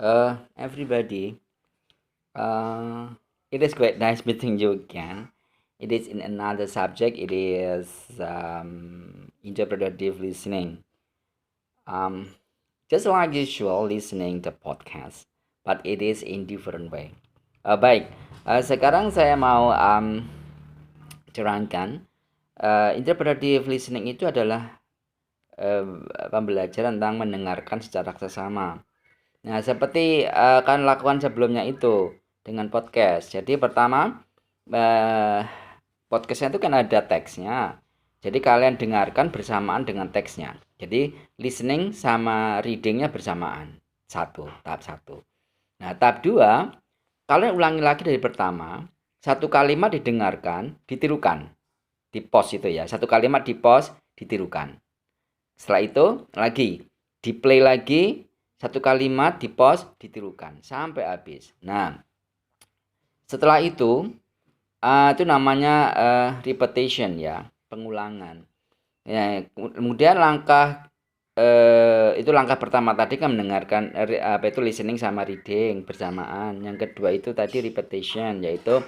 Everybody, uh, it is quite nice meeting you again. It is in another subject. It is interpretive listening. Um, just like usual, listening the podcast, but it is in different way. Baik, sekarang saya mau terangkan. Interpretive listening itu adalah uh, pembelajaran tentang mendengarkan secara seksama. Nah, seperti kan lakukan sebelumnya itu dengan podcast. Jadi pertama eh, podcastnya itu kan ada teksnya. Jadi kalian dengarkan bersamaan dengan teksnya. Jadi listening sama readingnya bersamaan. Tahap satu. Nah, tahap dua, kalian ulangi lagi dari pertama. Satu kalimat didengarkan, ditirukan. Di pause itu ya. Satu kalimat di pause, ditirukan. Setelah itu lagi di play lagi, satu kalimat di pause, ditirukan sampai habis. Nah, setelah itu namanya repetition ya, pengulangan. Ya, kemudian itu langkah pertama tadi kan mendengarkan apa itu listening sama reading bersamaan. Yang kedua itu tadi repetition, yaitu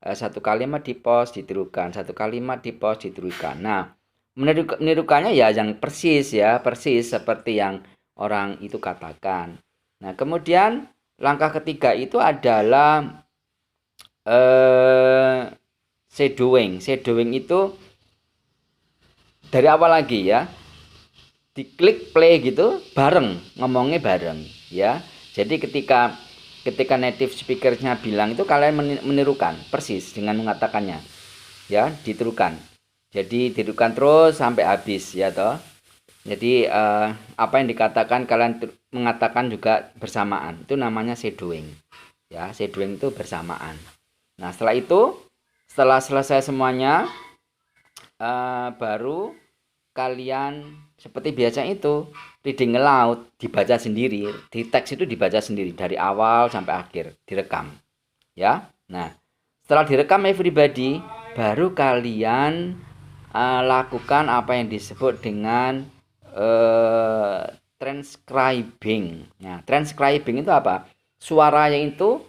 satu kalimat di pause ditirukan, satu kalimat di pause ditirukan. Nah, menirukannya ya yang persis seperti yang orang itu katakan. Nah, kemudian langkah ketiga itu adalah shadowing. Shadowing itu dari awal lagi ya. Diklik play gitu bareng, ngomongnya bareng ya. Jadi ketika native speakernya bilang itu kalian menirukan persis dengan mengatakannya. Ya, ditirukan. Jadi ditirukan terus sampai habis ya toh. Jadi apa yang dikatakan kalian mengatakan juga bersamaan. Itu namanya shadowing. Ya, shadowing itu bersamaan. Nah, setelah selesai semuanya baru kalian seperti biasa itu reading aloud, dibaca sendiri, di teks itu dibaca sendiri dari awal sampai akhir, direkam. Ya. Nah, setelah direkam everybody, baru kalian lakukan apa yang disebut dengan transcribing. Nah, transcribing itu apa? Suaranya itu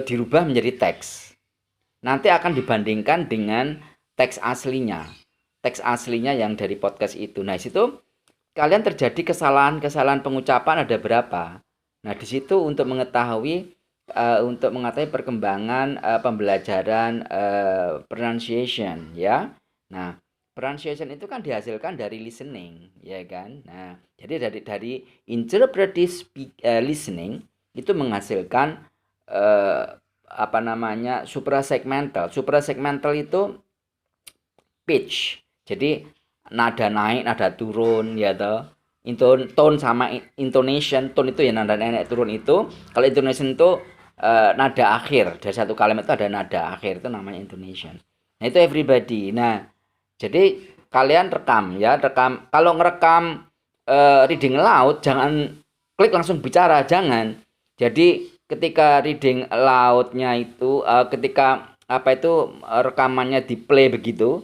dirubah menjadi teks. Nanti akan dibandingkan dengan teks aslinya. Teks aslinya yang dari podcast itu. Nah, situ kalian terjadi kesalahan pengucapan ada berapa. Nah, di situ untuk mengetahui perkembangan pembelajaran pronunciation ya. Nah, pronunciation itu kan dihasilkan dari listening, ya kan? Nah, jadi dari interpretive listening itu menghasilkan suprasegmental. Suprasegmental itu pitch. Jadi nada naik, nada turun ya toh. Tone sama intonation. Tone itu ya nada naik turun itu. Kalau intonation itu nada akhir. Dari satu kalimat itu ada nada akhir, itu namanya intonation. Nah, itu everybody. Nah, jadi kalian rekam. Kalau ngerekam reading aloud jangan klik langsung bicara, jangan. Jadi ketika reading aloud-nya itu ketika rekamannya di play begitu,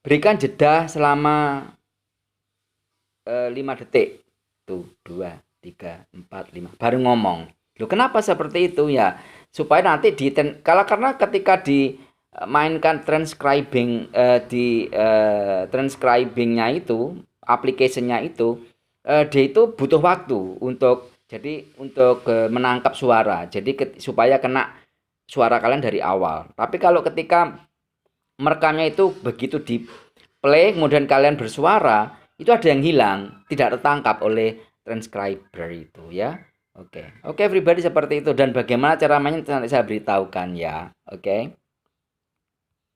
berikan jeda selama 5 detik. Tuh, 2, 3, 4, 5. Baru ngomong. Loh, kenapa seperti itu ya? Supaya nanti karena ketika dimainkan transcribingnya itu, application-nya itu, dia itu butuh waktu untuk menangkap suara. Jadi supaya kena suara kalian dari awal. Tapi kalau ketika merekamnya itu begitu di play kemudian kalian bersuara, itu ada yang hilang, tidak tertangkap oleh transcriber itu ya. Oke everybody, seperti itu. Dan bagaimana cara mainnya nanti saya beritahukan ya. Oke.